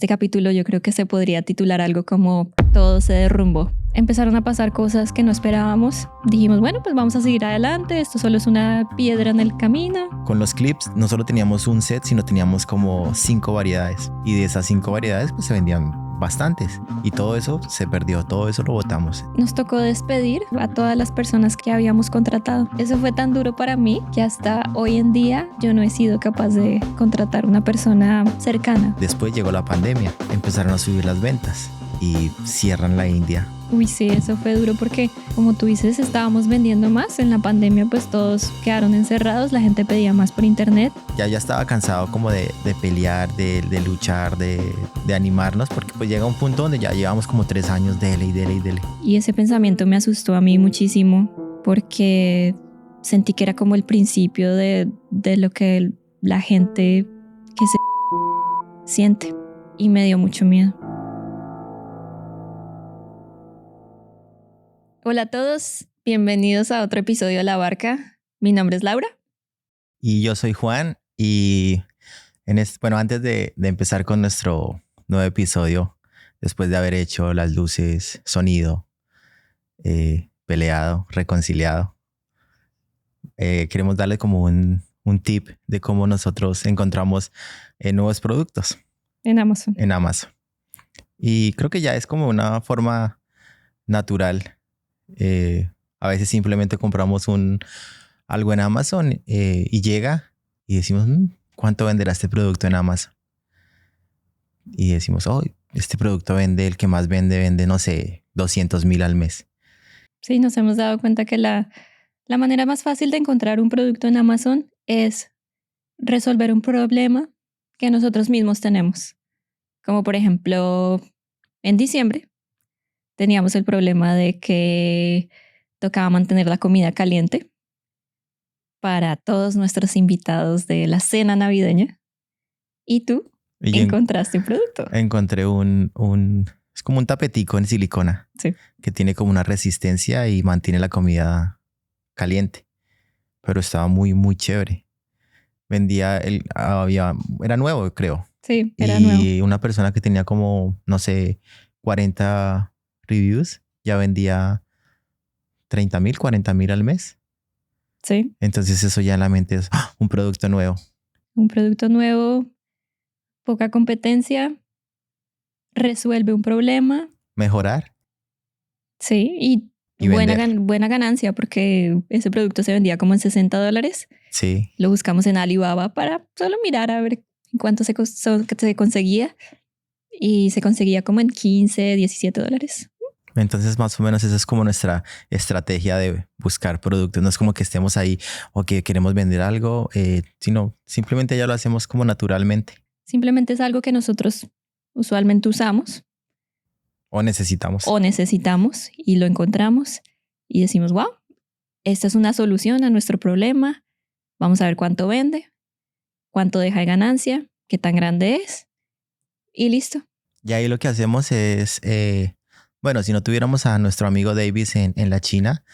Este capítulo yo creo que se podría titular algo como Todo se derrumbó. Empezaron a pasar cosas que no esperábamos. Dijimos, bueno, pues vamos a seguir adelante. Esto solo es una piedra en el camino. Con los clips no solo teníamos un set, sino teníamos como 5 variedades. Y de esas 5 variedades pues se vendían bastantes. Y todo eso se perdió, todo eso lo botamos. Nos tocó despedir a todas las personas que habíamos contratado. Eso fue tan duro para mí que hasta hoy en día yo no he sido capaz de contratar una persona cercana. Después llegó la pandemia, empezaron a subir las ventas y cierran la India. Uy, sí, eso fue duro porque, como tú dices, estábamos vendiendo más. En la pandemia, pues todos quedaron encerrados, la gente pedía más por internet. Ya estaba cansado como de pelear, de luchar, de animarnos, porque pues llega un punto donde ya llevamos como 3 años dele y dele y dele. Y ese pensamiento me asustó a mí muchísimo porque sentí que era como el principio de lo que la gente que se siente y me dio mucho miedo. Hola a todos, bienvenidos a otro episodio de La Barca. Mi nombre es Laura. Y yo soy Juan y antes de empezar con nuestro nuevo episodio, después de haber hecho las luces, sonido, peleado, reconciliado, queremos darle como un tip de cómo nosotros encontramos nuevos productos En Amazon. En Amazon. Y creo que ya es como una forma natural. A veces simplemente compramos algo en Amazon y llega y decimos, ¿cuánto venderá este producto en Amazon? Y decimos, este producto vende, el que más vende, no sé, 200,000 al mes. Sí, nos hemos dado cuenta que la manera más fácil de encontrar un producto en Amazon es resolver un problema que nosotros mismos tenemos. Como por ejemplo, en diciembre teníamos el problema de que tocaba mantener la comida caliente para todos nuestros invitados de la cena navideña. Y tú encontraste un producto. Encontré es como un tapetico en silicona. Sí. Que tiene como una resistencia y mantiene la comida caliente. Pero estaba muy, muy chévere. Era nuevo, creo. Sí, era nuevo. Y una persona que tenía como, no sé, 40 reviews, ya vendía 30,000, 40,000 al mes. Sí. Entonces eso ya en la mente es un producto nuevo. Un producto nuevo, poca competencia, resuelve un problema. Mejorar. Sí, y buena ganancia porque ese producto se vendía como en $60. Sí. Lo buscamos en Alibaba para solo mirar a ver cuánto se conseguía. Y se conseguía como en $15, $17. Entonces más o menos esa es como nuestra estrategia de buscar productos. No es como que estemos ahí o que queremos vender algo, sino simplemente ya lo hacemos como naturalmente. Simplemente es algo que nosotros usualmente usamos. O necesitamos. Y lo encontramos y decimos, wow, esta es una solución a nuestro problema. Vamos a ver cuánto vende, cuánto deja de ganancia, qué tan grande es y listo. Y ahí lo que hacemos es, si no tuviéramos a nuestro amigo Davis en la China,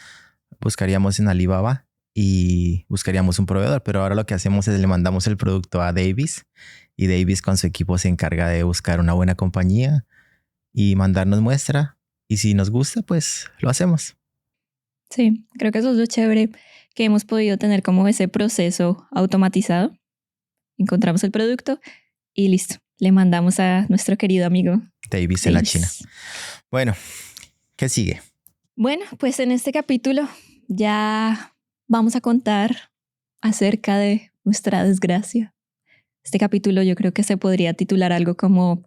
buscaríamos en Alibaba y buscaríamos un proveedor. Pero ahora lo que hacemos es le mandamos el producto a Davis y Davis con su equipo se encarga de buscar una buena compañía y mandarnos muestra. Y si nos gusta, pues lo hacemos. Sí, creo que eso es lo chévere que hemos podido tener como ese proceso automatizado. Encontramos el producto y listo. Le mandamos a nuestro querido amigo Davis en la China. Bueno, ¿qué sigue? Bueno, pues en este capítulo ya vamos a contar acerca de nuestra desgracia. Este capítulo yo creo que se podría titular algo como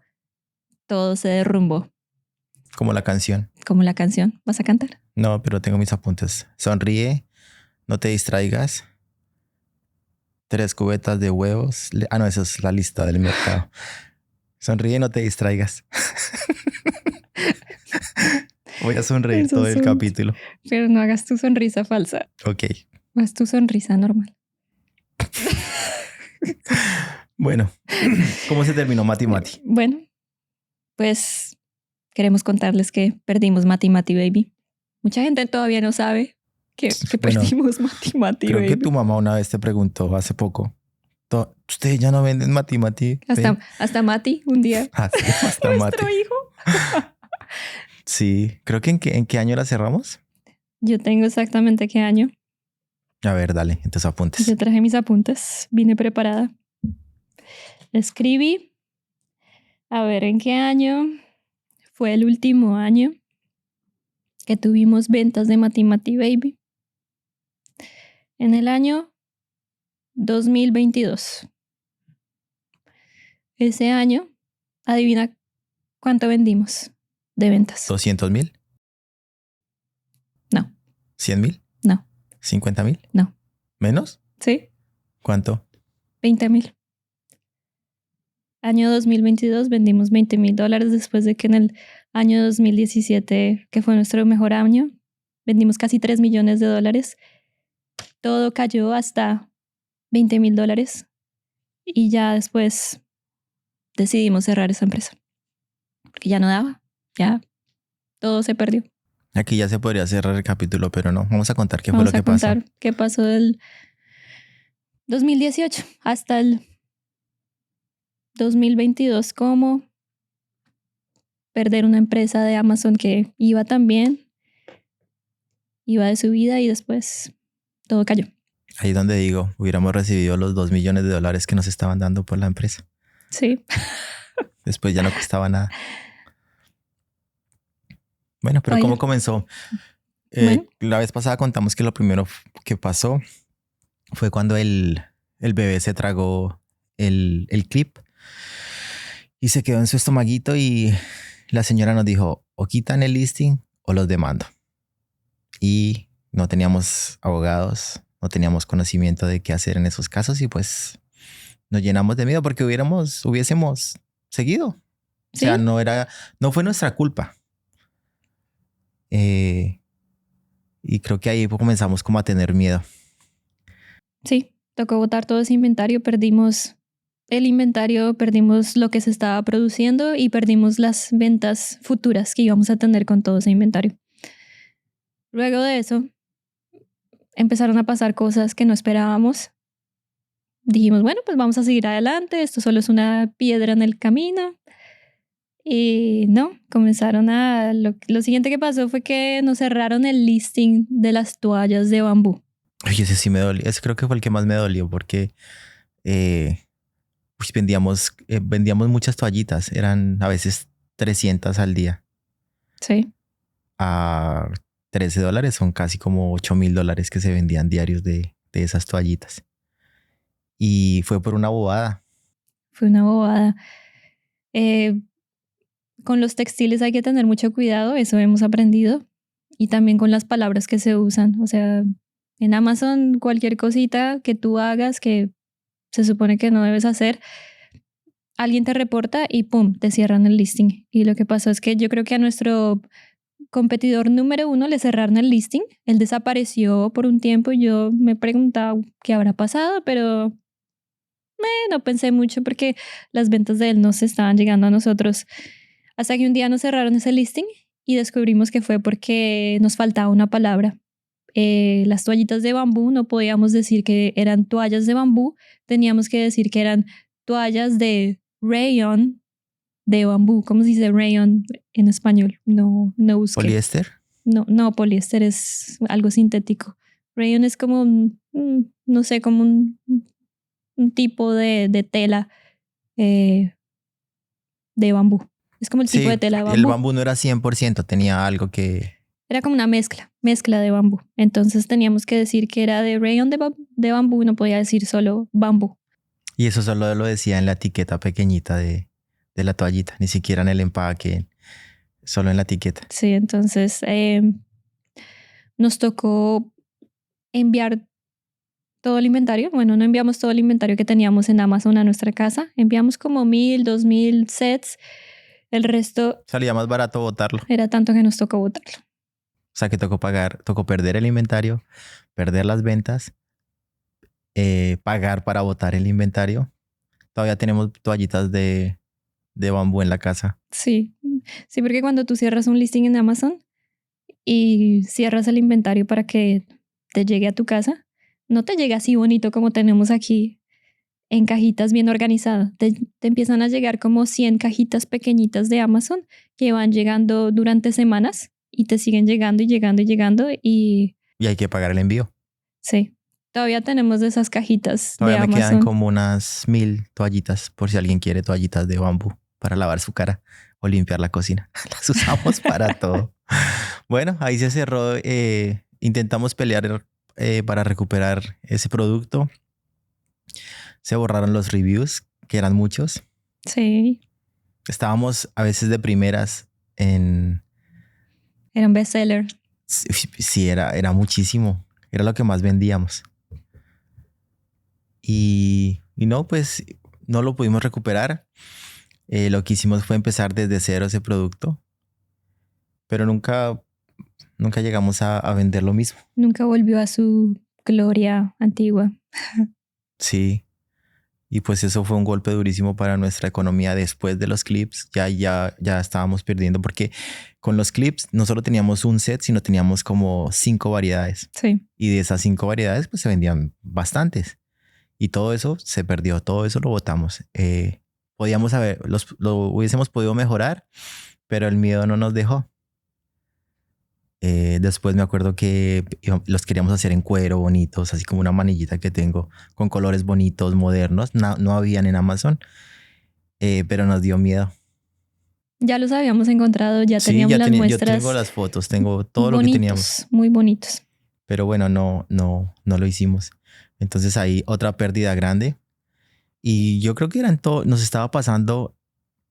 Todo se derrumbó. Como la canción. Como la canción. ¿Vas a cantar? No, pero tengo mis apuntes. Sonríe, no te distraigas. 3 cubetas de huevos. No, esa es la lista del mercado. Sonríe, no te distraigas. Voy a sonreír todo el capítulo. Pero no hagas tu sonrisa falsa. Ok. Haz tu sonrisa normal. Bueno, ¿cómo se terminó Mati Mati? Bueno, pues queremos contarles que perdimos Mati Mati Baby. Mucha gente todavía no sabe que perdimos Mati Mati Baby. Creo que Baby. tu mamá una vez te preguntó hace poco, Ustedes ya no venden mati. Hasta Mati un día. Así, hasta Nuestro mate. hijo. Sí, creo que en qué año la cerramos. Yo tengo exactamente qué año. A ver, dale, entonces apuntes. Yo traje mis apuntes. Vine preparada. Escribí. A ver, ¿en qué año fue el último año que tuvimos ventas de Mati Baby? En el año 2022. Ese año, adivina cuánto vendimos de ventas. 200,000. No. 100,000. No. 50,000. No. ¿Menos? ¿Sí? ¿Cuánto? 20,000. Año 2022 vendimos $20,000 después de que en el año 2017, que fue nuestro mejor año, vendimos casi $3 millones. Todo cayó hasta $20,000 y ya después decidimos cerrar esa empresa porque ya no daba, ya todo se perdió. Aquí ya se podría cerrar el capítulo, pero no. Vamos a contar qué fue Vamos lo a que pasó. contar qué pasó del 2018 hasta el 2022, como perder una empresa de Amazon que iba tan bien, iba de subida y después todo cayó. Ahí donde digo, hubiéramos recibido los $2 millones que nos estaban dando por la empresa. Sí. Después ya no costaba nada. Bueno, pero Oye. ¿cómo comenzó? Bueno. La vez pasada contamos que lo primero que pasó fue cuando el bebé se tragó el clip y se quedó en su estomaguito y la señora nos dijo, o quitan el listing o los demando. Y no teníamos abogados, no teníamos conocimiento de qué hacer en esos casos y pues nos llenamos de miedo porque hubiésemos seguido. ¿Sí? O sea, no fue nuestra culpa. Y creo que ahí comenzamos como a tener miedo. Sí, tocó botar todo ese inventario, perdimos el inventario, perdimos lo que se estaba produciendo y perdimos las ventas futuras que íbamos a tener con todo ese inventario. Luego de eso, empezaron a pasar cosas que no esperábamos. Dijimos, bueno, pues vamos a seguir adelante, esto solo es una piedra en el camino. Y no, lo siguiente que pasó fue que nos cerraron el listing de las toallas de bambú. Oye, ese sí me dolió. Ese creo que fue el que más me dolió porque pues vendíamos muchas toallitas. Eran a veces 300 al día. Sí. A $13 son casi como $8,000 que se vendían diarios de esas toallitas. Y fue por una bobada. Fue una bobada. Con los textiles hay que tener mucho cuidado, eso hemos aprendido. Y también con las palabras que se usan. O sea, en Amazon cualquier cosita que tú hagas que se supone que no debes hacer, alguien te reporta y ¡pum!, te cierran el listing. Y lo que pasó es que yo creo que a nuestro competidor número 1 le cerraron el listing. Él desapareció por un tiempo y yo me preguntaba qué habrá pasado, pero no pensé mucho porque las ventas de él no se estaban llegando a nosotros. Hasta que un día nos cerraron ese listing y descubrimos que fue porque nos faltaba una palabra. Las toallitas de bambú no podíamos decir que eran toallas de bambú, teníamos que decir que eran toallas de rayon de bambú. ¿Cómo se dice rayon en español? No busqué. ¿Poliéster? No, poliéster es algo sintético. Rayon es como no sé, como un tipo de tela de bambú. Es como el tipo de tela de bambú. El bambú no era 100%, tenía algo que... Era como una mezcla de bambú. Entonces teníamos que decir que era de rayon de bambú, no podía decir solo bambú. Y eso solo lo decía en la etiqueta pequeñita de la toallita, ni siquiera en el empaque, solo en la etiqueta. Sí, entonces nos tocó enviar todo el inventario. Bueno, no enviamos todo el inventario que teníamos en Amazon a nuestra casa. Enviamos como 1,000, 2,000 sets. El resto... Salía más barato botarlo. Era tanto que nos tocó botarlo. O sea que tocó perder el inventario, perder las ventas, pagar para botar el inventario. Todavía tenemos toallitas de bambú en la casa. Sí, porque cuando tú cierras un listing en Amazon y cierras el inventario para que te llegue a tu casa, no te llega así bonito como tenemos aquí en cajitas bien organizadas. Te empiezan a llegar como 100 cajitas pequeñitas de Amazon que van llegando durante semanas y te siguen llegando y llegando y llegando y Y hay que pagar el envío. sí, todavía tenemos de esas cajitas de Todavía me quedan Amazon. como unas 1000 toallitas por si alguien quiere toallitas de bambú para lavar su cara o limpiar la cocina. Las usamos para todo. Bueno, ahí se cerró. Intentamos pelear para recuperar ese producto. Se borraron los reviews, que eran muchos. Sí, Estábamos a veces de primeras en... era un bestseller. Sí, era muchísimo. Era lo que más vendíamos. Y no, pues no lo pudimos recuperar. Lo que hicimos fue empezar desde cero ese producto. Pero nunca llegamos a vender lo mismo. Nunca volvió a su gloria antigua. Sí. Y pues eso fue un golpe durísimo para nuestra economía después de los clips. Ya estábamos perdiendo porque con los clips no solo teníamos un set, sino teníamos como 5 variedades. Sí. Y de esas 5 variedades pues se vendían bastantes. Y todo eso se perdió, todo eso lo botamos. Podíamos haber, lo hubiésemos podido mejorar, pero el miedo no nos dejó. Después me acuerdo que los queríamos hacer en cuero, bonitos, así como una manillita que tengo, con colores bonitos, modernos. No habían en Amazon, pero nos dio miedo. Ya los habíamos encontrado, ya Sí, teníamos las yo muestras. tengo las fotos, tengo todo bonitos, lo que teníamos. muy bonitos. Pero bueno, no lo hicimos. Entonces ahí otra pérdida grande. Y yo creo que era en todo, nos estaba pasando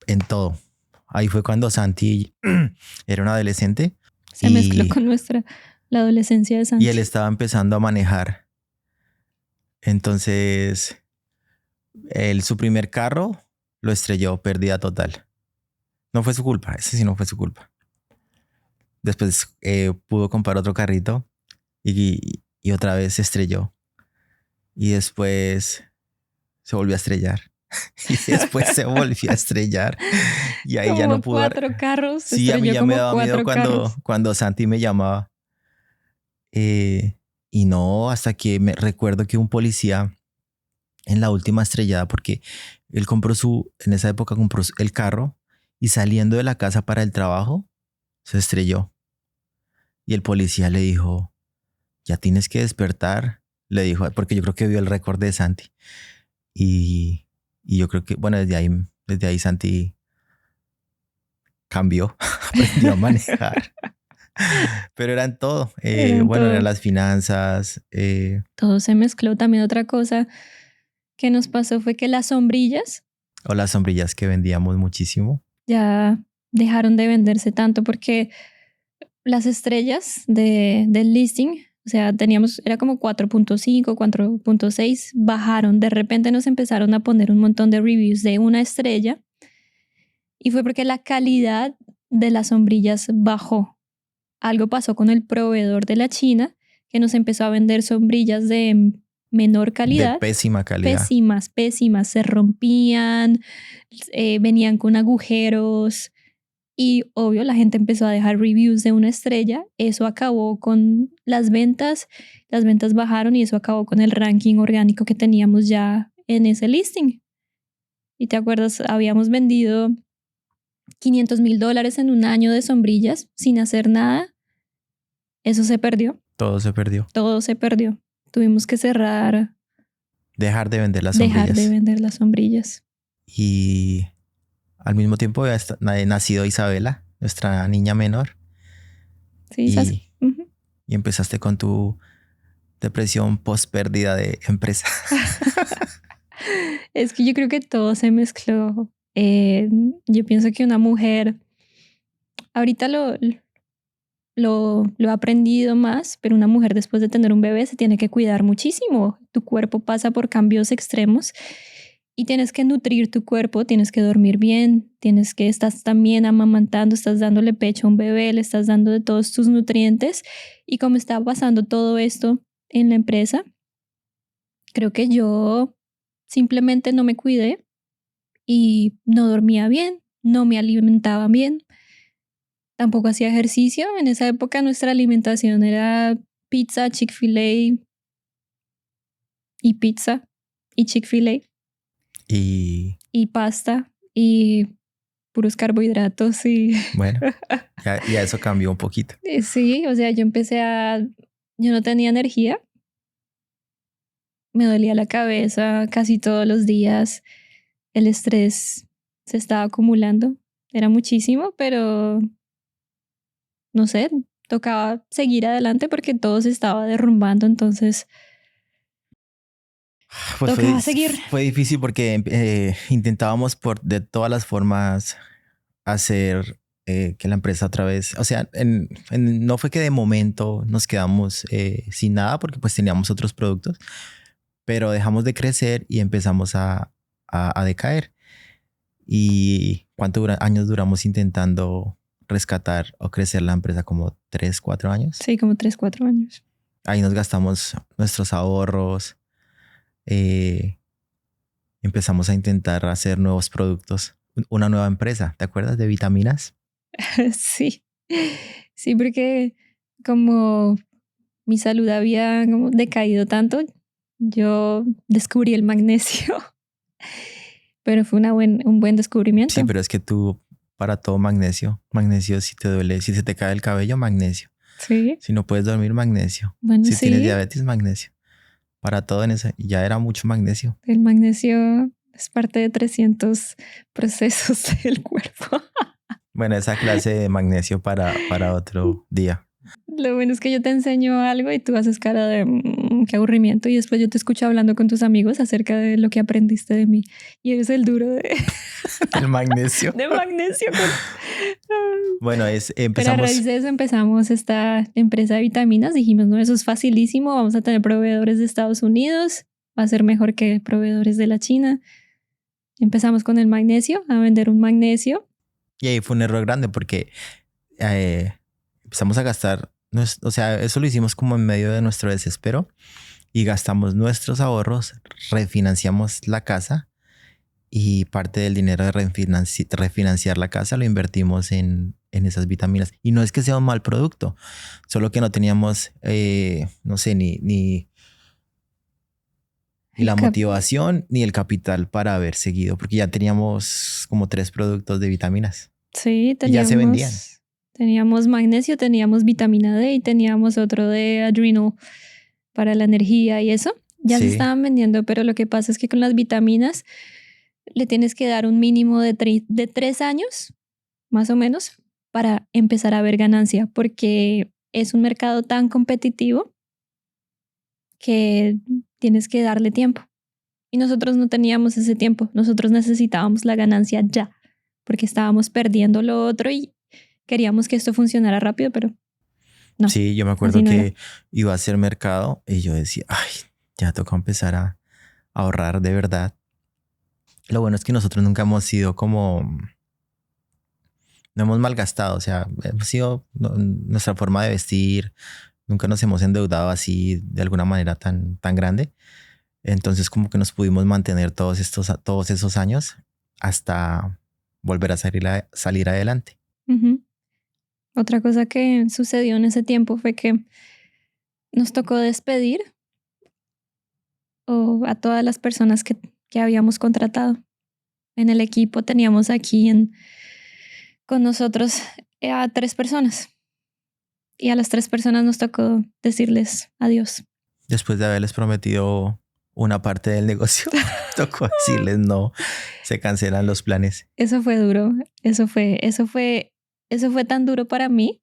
en todo. Ahí fue cuando Santi era un adolescente. Se mezcló con la adolescencia de Santi. Y él estaba empezando a manejar. Entonces, su primer carro lo estrelló, pérdida total. No fue su culpa, ese sí no fue su culpa. Después pudo comprar otro carrito y otra vez se estrelló. Y después se volvió a estrellar. Y después se volvió a estrellar. Y ahí ya no pudo. 4 carros. Sí, a mí ya me daba miedo cuando Santi me llamaba. Y no, hasta que me recuerdo que un policía en la última estrellada, porque él en esa época compró el carro y saliendo de la casa para el trabajo, se estrelló. Y el policía le dijo, ya tienes que despertar. Le dijo, porque yo creo que vio el récord de Santi. Y yo creo que, bueno, desde ahí Santi cambió, aprendió a manejar. Pero eran todo. Eran las finanzas. Todo se mezcló. También otra cosa que nos pasó fue que las sombrillas. O las sombrillas que vendíamos muchísimo. Ya dejaron de venderse tanto porque las estrellas del listing, o sea, era como 4.5, 4.6, bajaron. De repente nos empezaron a poner un montón de reviews de 1 estrella y fue porque la calidad de las sombrillas bajó. Algo pasó con el proveedor de la China que nos empezó a vender sombrillas de menor calidad. De pésima calidad. Pésimas. Se rompían, venían con agujeros. Y obvio, la gente empezó a dejar reviews de 1 estrella. Eso acabó con las ventas. Las ventas bajaron y eso acabó con el ranking orgánico que teníamos ya en ese listing. Y te acuerdas, habíamos vendido $500,000 en un año de sombrillas sin hacer nada. Eso se perdió. Todo se perdió. Todo se perdió. Tuvimos que cerrar. Dejar de vender las sombrillas. Dejar de vender las sombrillas. Y al mismo tiempo había nacido Isabela, nuestra niña menor. Sí, y empezaste con tu depresión post pérdida de empresa. Es que yo creo que todo se mezcló. Yo pienso que una mujer, ahorita lo he aprendido más, pero una mujer después de tener un bebé se tiene que cuidar muchísimo. Tu cuerpo pasa por cambios extremos y tienes que nutrir tu cuerpo, tienes que dormir bien, estás también amamantando, estás dándole pecho a un bebé, le estás dando de todos tus nutrientes. Y como está pasando todo esto en la empresa, creo que yo simplemente no me cuidé y no dormía bien, no me alimentaba bien, tampoco hacía ejercicio. En esa época nuestra alimentación era pizza, Chick-fil-A y pizza y Chick-fil-A. Y pasta y puros carbohidratos y bueno, ya eso cambió un poquito. sí, o sea, yo no tenía energía, me dolía la cabeza casi todos los días, el estrés se estaba acumulando, era muchísimo, pero no sé, tocaba seguir adelante porque todo se estaba derrumbando, entonces Pues tocaba seguir. fue difícil porque intentábamos de todas las formas hacer que la empresa otra vez, o sea, no fue que de momento nos quedamos sin nada porque pues teníamos otros productos, pero dejamos de crecer y empezamos a decaer. ¿Y años duramos intentando rescatar o crecer la empresa? Como 3, 4 años. Sí, como 3, 4 años. Ahí nos gastamos nuestros ahorros. Empezamos a intentar hacer nuevos productos. Una nueva empresa, ¿te acuerdas de vitaminas? Sí, sí, porque como mi salud había como decaído tanto, yo descubrí el magnesio, pero fue un buen Sí, descubrimiento. pero es que tú, para todo magnesio, magnesio si te duele, si se te cae el cabello, magnesio. Sí, Si no puedes dormir, magnesio. bueno, Si tienes sí, diabetes, magnesio. Para todo en eso, ya era mucho magnesio. el magnesio es parte de 300 procesos del cuerpo. Bueno, esa clase de magnesio para otro día. Lo bueno es que yo te enseño algo y tú haces cara de qué aburrimiento y después yo te escucho hablando con tus amigos acerca de lo que aprendiste de mí y eres el duro El magnesio. de magnesio. Bueno, Pero a empezamos. raíz de eso empezamos esta empresa de vitaminas. Dijimos, no, eso es facilísimo, vamos a tener proveedores de Estados Unidos, va a ser mejor que proveedores de la China. Empezamos con el magnesio, a vender un magnesio. Y ahí fue un error grande porque empezamos a gastar. O sea, eso lo hicimos como en medio de nuestro desespero y gastamos nuestros ahorros, refinanciamos la casa y parte del dinero de refinanciar la casa lo invertimos en esas vitaminas. Y no es que sea un mal producto, solo que no teníamos, no sé, ni la motivación ni el capital para haber seguido, porque ya teníamos como 3 productos de vitaminas Sí, y ya se vendían. teníamos magnesio, teníamos vitamina D y teníamos otro de adrenal para la energía y eso. Ya se Sí, estaban vendiendo, pero lo que pasa es que con las vitaminas le tienes que dar un mínimo de 3 años, más o menos, para empezar a ver ganancia, porque es un mercado tan competitivo que tienes que darle tiempo. Y nosotros no teníamos ese tiempo, nosotros necesitábamos la ganancia ya, porque estábamos perdiendo lo otro y queríamos que esto funcionara rápido, pero no, sí, yo me así acuerdo no era. que iba a hacer mercado y yo decía, ay, ya toca empezar a ahorrar de verdad. Lo bueno es que nosotros nunca hemos sido como, no hemos malgastado, o sea, hemos sido nuestra forma de vestir, nunca nos hemos endeudado así de alguna manera tan grande. Entonces como que nos pudimos mantener todos esos años hasta volver a salir adelante. Ujú. Otra cosa que sucedió en ese tiempo fue que nos tocó despedir a todas las personas que habíamos contratado. En el equipo teníamos con nosotros a 3 personas y a las 3 personas nos tocó decirles adiós. Después de haberles prometido una parte del negocio, tocó decirles no, se cancelan los planes. Eso fue duro, eso fue tan duro para mí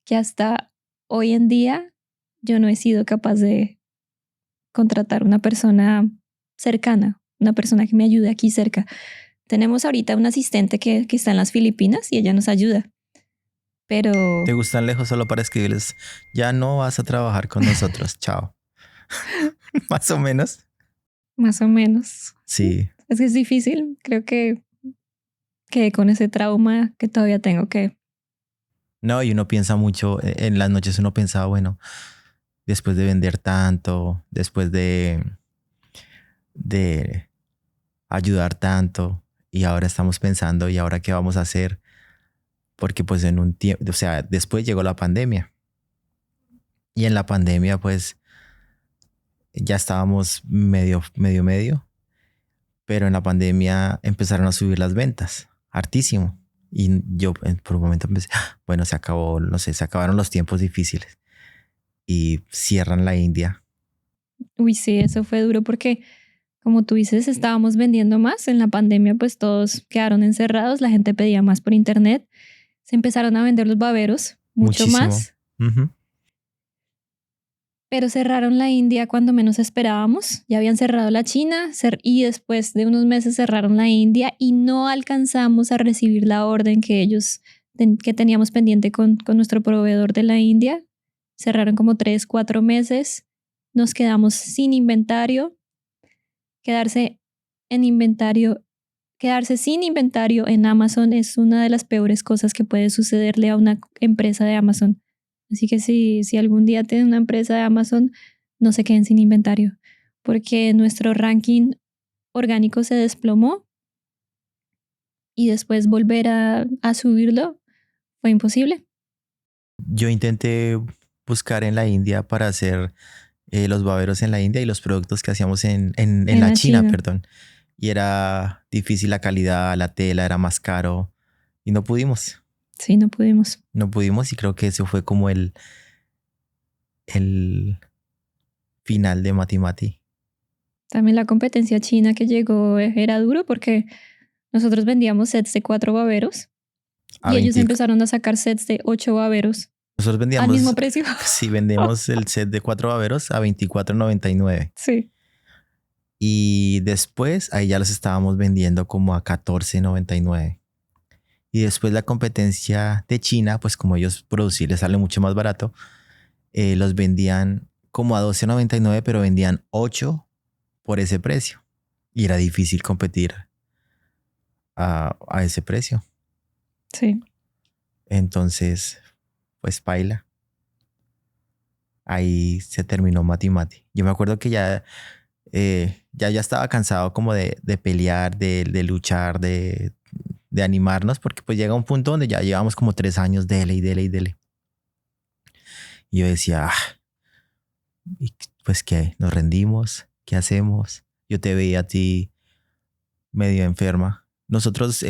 que hasta hoy en día yo no he sido capaz de contratar una persona cercana, una persona que me ayude aquí cerca. Tenemos ahorita un asistente que está en las Filipinas y ella nos ayuda, pero ¿Te gustan lejos solo para escribirles, ya no vas a trabajar con nosotros, chao? Más o menos. más o menos. Sí. Es que es difícil, creo que quedé con ese trauma que todavía tengo que... No, y uno piensa mucho, en las noches uno pensaba, bueno, después de vender tanto, después de ayudar tanto, y ahora estamos pensando, ¿y ahora qué vamos a hacer? Porque pues en un tiempo, o sea, después llegó la pandemia. Y en la pandemia pues ya estábamos medio, pero en la pandemia empezaron a subir las ventas, hartísimo. Y yo por un momento pensé, bueno, se acabó, no sé, se acabaron los tiempos difíciles y cierran la India. Uy, sí, eso fue duro porque, como tú dices, estábamos vendiendo más. En la pandemia, pues todos quedaron encerrados, la gente pedía más por internet. Se empezaron a vender los baberos mucho Muchísimo. más, Ujú. pero cerraron la India cuando menos esperábamos. Ya habían cerrado la China y después de unos meses cerraron la India y no alcanzamos a recibir la orden que que teníamos pendiente con nuestro proveedor de la India. Cerraron como 3, 4 meses. Nos quedamos sin inventario. Quedarse en inventario, quedarse sin inventario en Amazon es una de las peores cosas que puede sucederle a una empresa de Amazon. Así que si algún día tienen una empresa de Amazon, no se queden sin inventario, porque nuestro ranking orgánico se desplomó y después volver a subirlo fue imposible. Yo intenté buscar en la India para hacer los baberos en la India y los productos que hacíamos en En la la China, China, perdón. Y era difícil la calidad, la tela era más caro y no pudimos. sí, no pudimos. No pudimos y creo que eso fue como el final de Mati Mati. También la competencia china que llegó era duro porque nosotros vendíamos sets de 4 baberos A y ellos 20. empezaron a sacar sets de 8 baberos Nosotros al mismo vendíamos, precio. si vendemos el set de 4 baberos a 24.99. Sí, Y después ahí ya los estábamos vendiendo como a 14.99. Y después la competencia de China, pues como ellos producir les sale mucho más barato, los vendían como a 12.99, pero vendían 8 por ese precio. Y era difícil competir a ese precio. sí. Entonces, pues paila. Ahí se terminó Mati Mati. Yo me acuerdo que ya estaba cansado como de pelear, de luchar, de animarnos, porque pues llega un punto donde ya llevamos como 3 años, dele y dele y dele. Y yo decía, ¿y pues qué? ¿Nos rendimos? ¿Qué hacemos? Yo te veía a ti medio enferma. Nosotros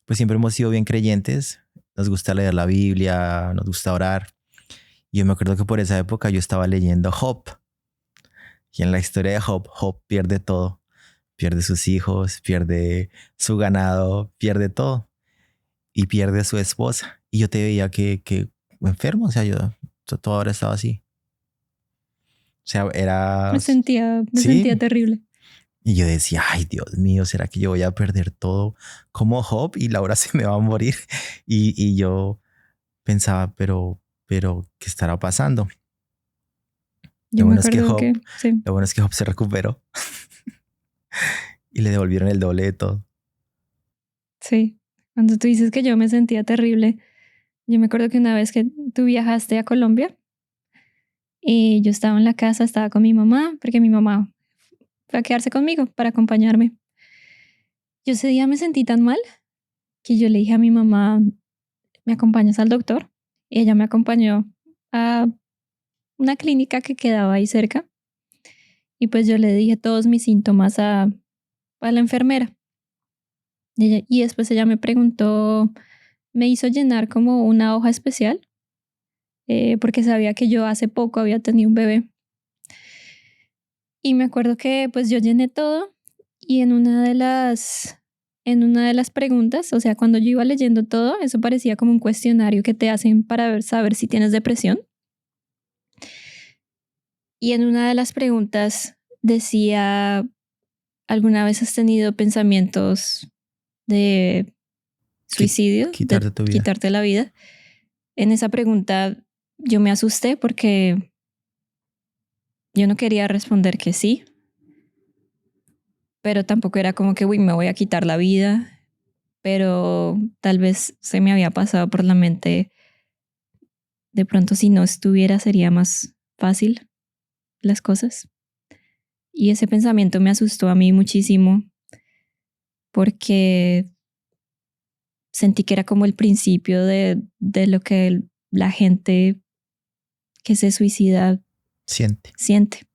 pues siempre hemos sido bien creyentes. Nos gusta leer la Biblia, nos gusta orar. Y yo me acuerdo que por esa época yo estaba leyendo Job. Y en la historia de Job, Job pierde todo. Pierde sus hijos, pierde su ganado, pierde todo. Y pierde a su esposa. Y yo te veía que enfermo. O sea, yo toda hora estaba así. O sea, era... Me Sí. sentía terrible. Y yo decía, ay, Dios mío, ¿será que yo voy a perder todo como Job y Laura se me va a morir? Y yo pensaba, pero, ¿qué estará pasando? Yo Lo me bueno es que acuerdo Job, que, sí, lo bueno es que Job se recuperó y le devolvieron el doble de todo. sí. Cuando tú dices que yo me sentía terrible, yo me acuerdo que una vez que tú viajaste a Colombia y yo estaba en la casa, estaba con mi mamá, porque mi mamá fue a quedarse conmigo para acompañarme. Yo ese día me sentí tan mal que yo le dije a mi mamá, ¿me acompañas al doctor? Y ella me acompañó a una clínica que quedaba ahí cerca y pues yo le dije todos mis síntomas a la enfermera. Y después ella me preguntó, me hizo llenar como una hoja especial, porque sabía que yo hace poco había tenido un bebé. Y me acuerdo que pues yo llené todo y en una de las preguntas, o sea, cuando yo iba leyendo todo, eso parecía como un cuestionario que te hacen para saber si tienes depresión. Y en una de las preguntas decía, ¿alguna vez has tenido pensamientos de suicidio, de Quitarte tu vida. quitarte la vida? En esa pregunta yo me asusté porque yo no quería responder que sí, pero tampoco era como que, uy, me voy a quitar la vida, pero tal vez se me había pasado por la mente, de pronto si no estuviera sería más fácil las cosas. Y ese pensamiento me asustó a mí muchísimo porque sentí que era como el principio de lo que la gente que se suicida Siente. siente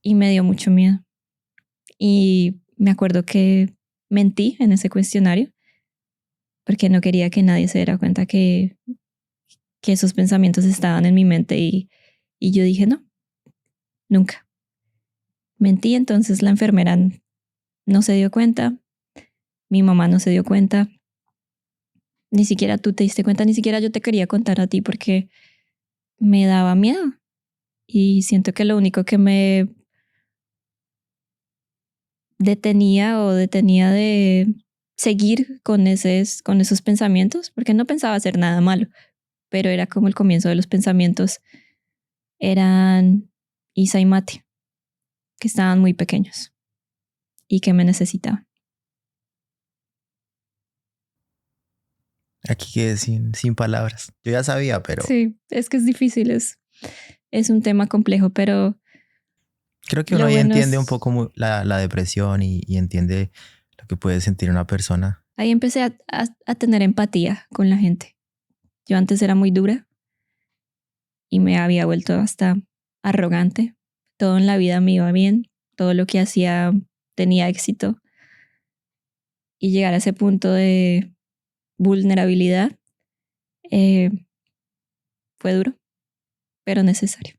y me dio mucho miedo. Y me acuerdo que mentí en ese cuestionario porque no quería que nadie se diera cuenta que esos pensamientos estaban en mi mente y yo dije, no, nunca. Mentí, entonces la enfermera no se dio cuenta, mi mamá no se dio cuenta, ni siquiera tú te diste cuenta, ni siquiera yo te quería contar a ti porque me daba miedo y siento que lo único que me detenía de seguir con esos pensamientos, porque no pensaba hacer nada malo, pero era como el comienzo de los pensamientos, eran Isa y Mate, que estaban muy pequeños y que me necesitaban. Aquí quedé sin palabras. Yo ya sabía, pero Sí, es que es difícil, es un tema complejo, pero creo que uno lo ya bueno entiende un es, poco la depresión y entiende lo que puede sentir una persona. ahí empecé a tener empatía con la gente. Yo antes era muy dura y me había vuelto hasta arrogante. Todo en la vida me iba bien, todo lo que hacía tenía éxito y llegar a ese punto de vulnerabilidad eh, fue duro, pero necesario.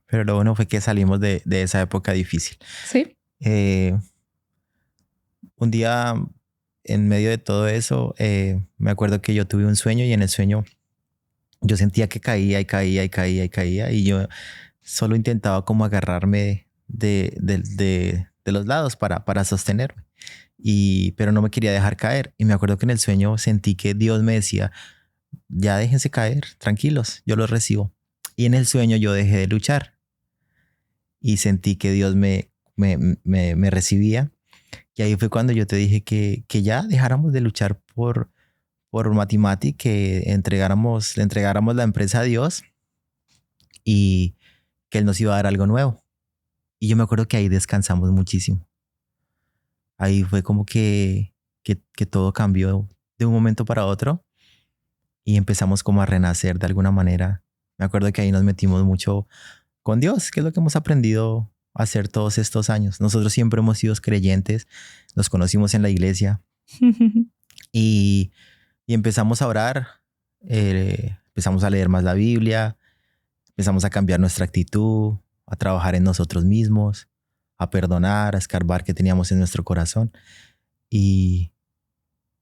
Pero lo bueno fue que salimos de esa época difícil. Sí. Eh, un día, en medio de todo eso, me acuerdo que yo tuve un sueño y en el sueño yo sentía que caía y caía y caía y caía y yo solo intentaba como agarrarme de los lados para sostenerme. Pero no me quería dejar caer. Y me acuerdo que en el sueño sentí que Dios me decía, ya déjense caer, tranquilos, yo los recibo. Y en el sueño yo dejé de luchar y sentí que Dios me recibía. Y ahí fue cuando yo te dije que ya dejáramos de luchar por Matimati, que le entregáramos la empresa a Dios y que Él nos iba a dar algo nuevo. Y yo me acuerdo que ahí descansamos muchísimo. Ahí fue como que todo cambió de un momento para otro y empezamos como a renacer de alguna manera. Me acuerdo que ahí nos metimos mucho con Dios, que es lo que hemos aprendido a hacer todos estos años. Nosotros siempre hemos sido creyentes, nos conocimos en la iglesia y, y empezamos a orar, empezamos a leer más la Biblia, empezamos a cambiar nuestra actitud, a trabajar en nosotros mismos, a perdonar, a escarbar que teníamos en nuestro corazón. Y,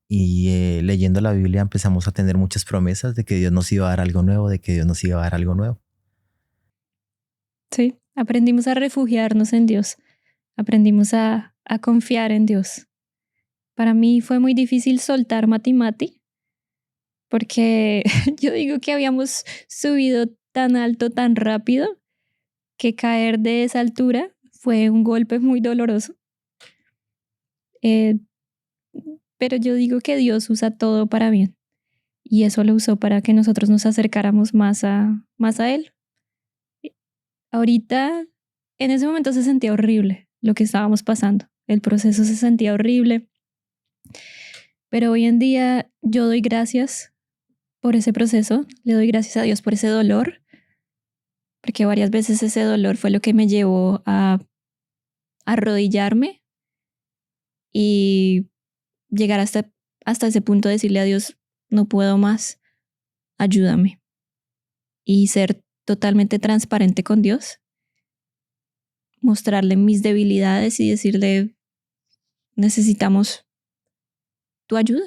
leyendo la Biblia empezamos a tener muchas promesas de que Dios nos iba a dar algo nuevo, de que Dios nos iba a dar algo nuevo. Sí, aprendimos a refugiarnos en Dios, aprendimos a confiar en Dios. Para mí fue muy difícil soltar Mati Mati porque yo digo que habíamos subido tan alto, tan rápido, que caer de esa altura fue un golpe muy doloroso. Eh, pero yo digo que Dios usa todo para bien y eso lo usó para que nosotros nos acercáramos más a Él. Ahorita, en ese momento se sentía horrible lo que estábamos pasando. El proceso se sentía horrible, pero hoy en día yo doy gracias por ese proceso, le doy gracias a Dios por ese dolor, porque varias veces ese dolor fue lo que me llevó a arrodillarme y llegar hasta ese punto de decirle a Dios, no puedo más, ayúdame. Y ser totalmente transparente con Dios, mostrarle mis debilidades y decirle, necesitamos tu ayuda,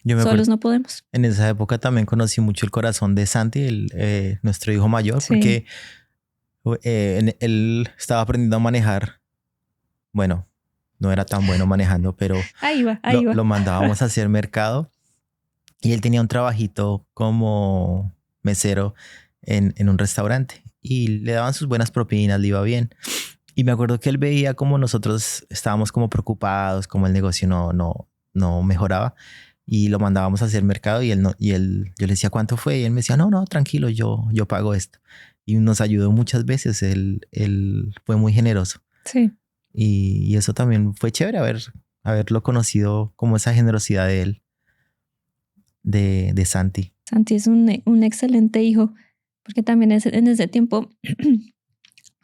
Yo me acuerdo, solos no podemos. en esa época también conocí mucho el corazón de Santi, nuestro hijo mayor, Sí, porque él estaba aprendiendo a manejar. Bueno, no era tan bueno manejando, pero ahí va. lo mandábamos a hacer mercado y él tenía un trabajito como mesero en un restaurante y le daban sus buenas propinas, le iba bien. Y me acuerdo que él veía como nosotros estábamos como preocupados, como el negocio no mejoraba y lo mandábamos a hacer mercado yo le decía cuánto fue y él me decía, no, tranquilo, yo pago esto. Y nos ayudó muchas veces, él fue muy generoso. Sí, Y eso también fue chévere haberlo conocido como esa generosidad de él, de Santi. Santi es un excelente hijo, porque también en ese tiempo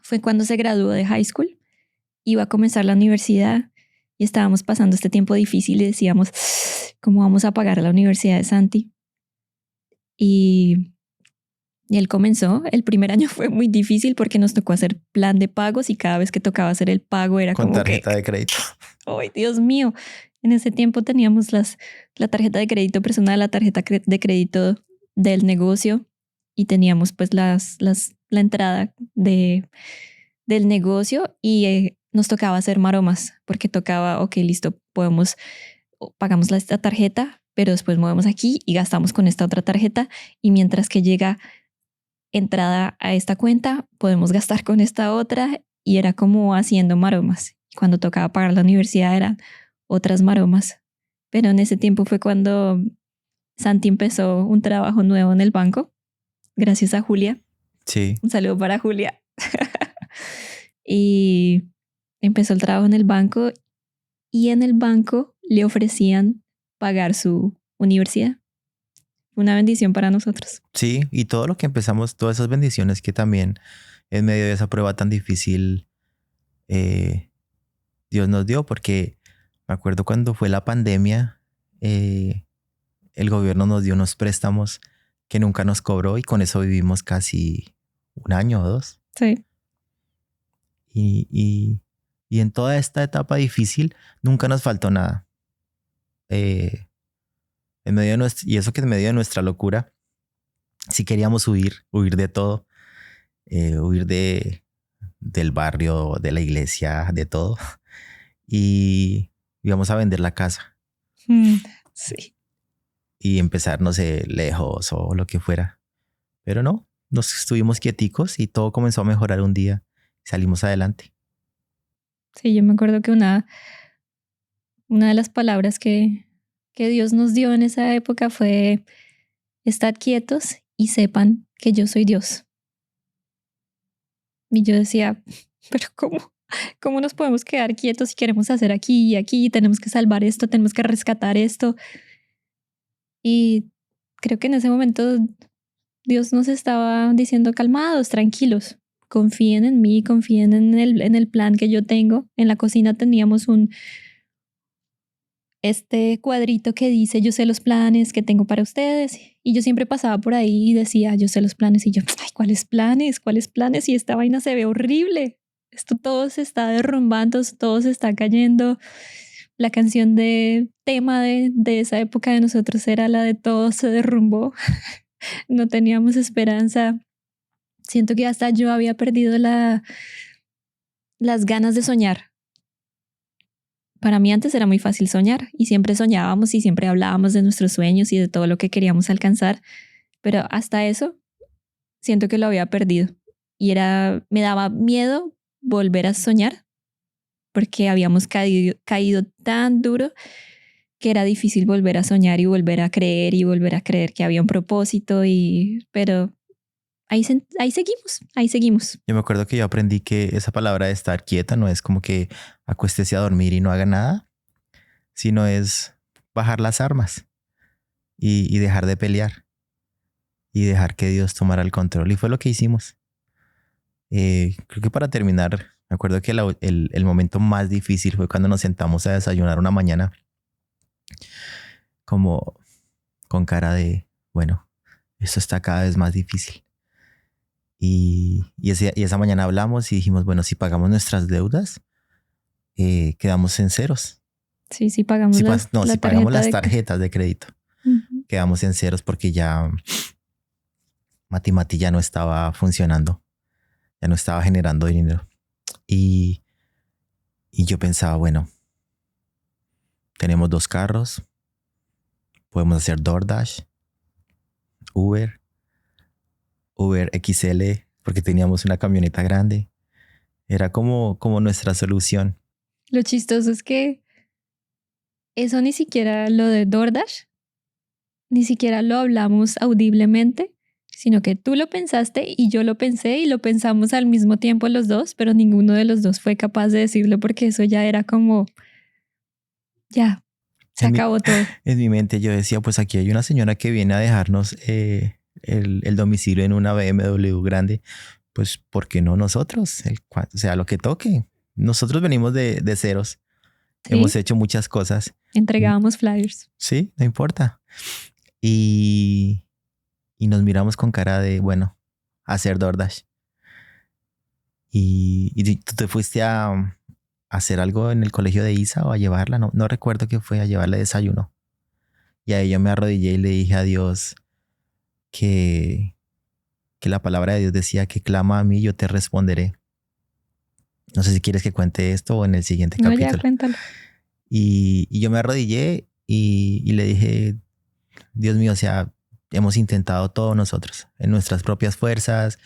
fue cuando se graduó de high school iba a comenzar la universidad y estábamos pasando este tiempo difícil y decíamos, ¿cómo vamos a pagar la universidad de Santi? Y él comenzó. El primer año fue muy difícil porque nos tocó hacer plan de pagos y cada vez que tocaba hacer el pago era Con como que, tarjeta de crédito. ¡ay, Dios mío! En ese tiempo teníamos la tarjeta de crédito personal, la tarjeta de crédito del negocio y teníamos pues la entrada del negocio y nos tocaba hacer maromas porque tocaba, ok, listo, pagamos esta tarjeta, pero después movemos aquí y gastamos con esta otra tarjeta y mientras que llega entrada a esta cuenta, podemos gastar con esta otra y era como haciendo maromas. Cuando tocaba pagar la universidad eran otras maromas. Pero en ese tiempo fue cuando Santi empezó un trabajo nuevo en el banco, gracias a Julia. Sí. Un saludo para Julia. Y empezó el trabajo en el banco y en el banco le ofrecían pagar su universidad. Una bendición para nosotros. Sí, y todo lo que empezamos, todas esas bendiciones que también en medio de esa prueba tan difícil Dios nos dio, porque me acuerdo cuando fue la pandemia, el gobierno nos dio unos préstamos que nunca nos cobró y con eso vivimos casi un año o dos. Sí. Y en toda esta etapa difícil nunca nos faltó nada. En medio de y eso que en medio de nuestra locura, si queríamos huir de todo, huir del barrio, de la iglesia, de todo. Y íbamos a vender la casa. Sí. Y empezar, no sé, lejos o lo que fuera. Pero no, nos estuvimos quieticos y todo comenzó a mejorar un día. Salimos adelante. Sí, yo me acuerdo que una de las palabras que Dios nos dio en esa época fue: estad quietos y sepan que yo soy Dios. Y yo decía, pero ¿cómo nos podemos quedar quietos si queremos hacer aquí y aquí? Tenemos que salvar esto, tenemos que rescatar esto. Y creo que en ese momento Dios nos estaba diciendo: calmados, tranquilos, confíen en mí, confíen en el plan que yo tengo. En la cocina teníamos este cuadrito que dice: yo sé los planes que tengo para ustedes. Y yo siempre pasaba por ahí y decía: yo sé los planes. Y yo, ay, ¿cuáles planes? ¿Cuáles planes? Y esta vaina se ve horrible. Esto todo se está derrumbando, todo se está cayendo. La canción de tema de esa época de nosotros era la de todo se derrumbó. No teníamos esperanza. Siento que hasta yo había perdido las ganas de soñar. Para mí antes era muy fácil soñar y siempre soñábamos y siempre hablábamos de nuestros sueños y de todo lo que queríamos alcanzar, pero hasta eso siento que lo había perdido y me daba miedo volver a soñar porque habíamos caído tan duro que era difícil volver a soñar y volver a creer que había un propósito, pero ahí seguimos. Yo me acuerdo que yo aprendí que esa palabra de estar quieta no es como que acuéstese a dormir y no haga nada, sino es bajar las armas y dejar de pelear y dejar que Dios tomara el control. Y fue lo que hicimos. Creo que para terminar, me acuerdo que el momento más difícil fue cuando nos sentamos a desayunar una mañana como con cara de, bueno, esto está cada vez más difícil. Y esa mañana hablamos y dijimos, bueno, si pagamos nuestras deudas, quedamos en ceros. Sí, si pagamos si pagamos las tarjetas de crédito, quedamos en ceros porque ya Mati ya no estaba funcionando, ya no estaba generando dinero. Y yo pensaba, bueno, tenemos 2 carros, podemos hacer DoorDash, Uber XL, porque teníamos una camioneta grande. Era como nuestra solución. Lo chistoso es que eso ni siquiera lo de DoorDash, ni siquiera lo hablamos audiblemente, sino que tú lo pensaste y yo lo pensé y lo pensamos al mismo tiempo los dos, pero ninguno de los dos fue capaz de decirlo porque eso ya era como, ya, se acabó todo. En mi mente yo decía, pues aquí hay una señora que viene a dejarnos el domicilio en una BMW grande, pues ¿por qué no nosotros? O sea, lo que toque. nosotros venimos de ceros. Sí. Hemos hecho muchas cosas. Entregábamos flyers. Sí, no importa. Y nos miramos con cara de, bueno, hacer DoorDash. Y tú te fuiste a hacer algo en el colegio de Isa o a llevarla. No recuerdo qué fue, a llevarle desayuno. Y ahí yo me arrodillé y le dije a Dios que la palabra de Dios decía que clama a mí, yo te responderé. No sé si quieres que cuente esto o en el siguiente No, capítulo. ya cuéntalo. Y yo me arrodillé y le dije, Dios mío, o sea, hemos intentado todo nosotros, en nuestras propias fuerzas,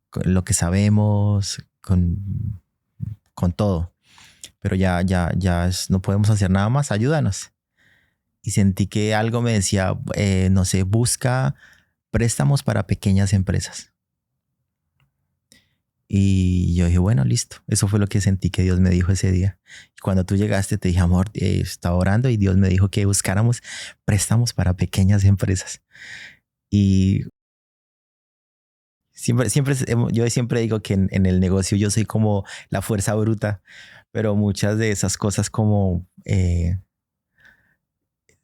con lo que sabemos, con todo. Pero ya no podemos hacer nada más, ayúdanos. Y sentí que algo me decía, no sé, busca préstamos para pequeñas empresas. Y yo dije, bueno, listo. Eso fue lo que sentí que Dios me dijo ese día. Y cuando tú llegaste, te dije, amor, estaba orando y Dios me dijo que buscáramos préstamos para pequeñas empresas. Y siempre, yo siempre digo que en el negocio yo soy como la fuerza bruta, pero muchas de esas cosas como,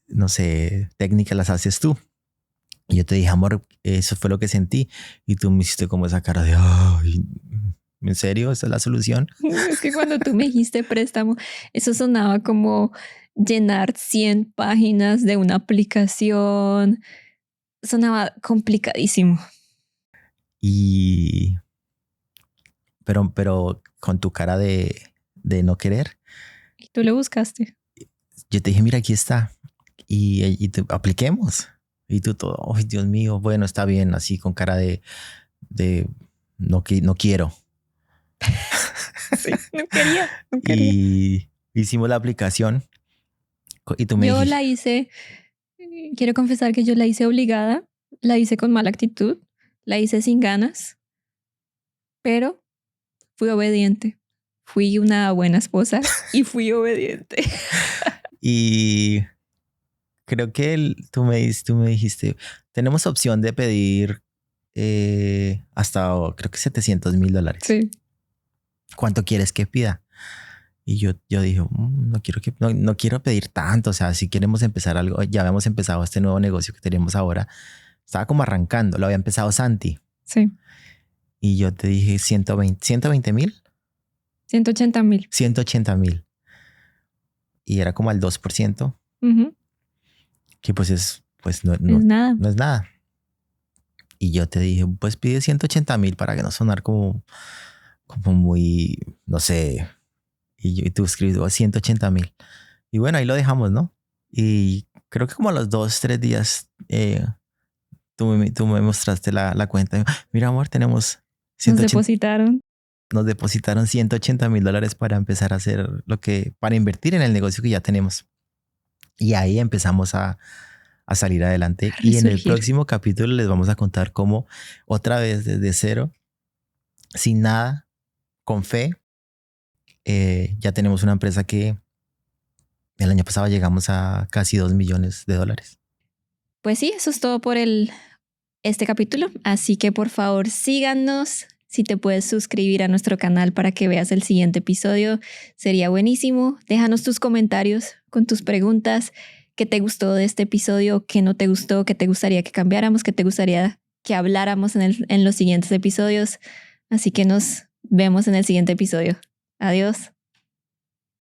no sé, técnicas las haces tú. Y yo te dije, amor, eso fue lo que sentí. Y tú me hiciste como esa cara de, ay, ¿en serio? ¿Esa es la solución? Es que cuando tú me dijiste préstamo, eso sonaba como llenar 100 páginas de una aplicación. Sonaba complicadísimo. Y, pero con tu cara de no querer, Y tú lo buscaste. yo te dije, mira, aquí está. Y apliquemos. Y tú todo, ay, Dios mío, bueno, está bien, así con cara de no quiero. Sí, no quería. Y hicimos la aplicación y tú me Yo dijiste, la hice, quiero confesar que yo la hice obligada, la hice con mala actitud, la hice sin ganas, pero fui obediente. Fui una buena esposa y fui obediente. y creo que tú me dijiste, tenemos opción de pedir hasta creo que $700,000. Sí. ¿Cuánto quieres que pida? Y yo dije, no quiero pedir tanto. O sea, si queremos empezar algo, ya habíamos empezado este nuevo negocio que tenemos ahora. Estaba como arrancando, lo había empezado Santi. Sí. Y yo te dije 120,000. 180,000. 180,000. Y era como al 2%, que pues no Es nada. no es nada. Y yo te dije, pues pide 180,000 para que no sonar como muy, no sé. Y tú escribes 180,000. Y bueno, ahí lo dejamos, ¿no? Y creo que como a los 2-3 días tú me mostraste la cuenta. Mira, amor, tenemos Nos depositaron. Nos depositaron $180,000 para empezar a hacer para invertir en el negocio que ya tenemos. Y ahí empezamos a salir adelante. Y en el próximo capítulo les vamos a contar cómo otra vez desde cero, sin nada, con fe, ya tenemos una empresa que el año pasado llegamos a casi $2 millones. Pues sí, eso es todo por este capítulo. Así que por favor síganos. Si te puedes suscribir a nuestro canal para que veas el siguiente episodio, sería buenísimo. Déjanos tus comentarios con tus preguntas. ¿Qué te gustó de este episodio? ¿Qué no te gustó? ¿Qué te gustaría que cambiáramos? ¿Qué te gustaría que habláramos en los siguientes episodios? Así que nos vemos en el siguiente episodio. Adiós.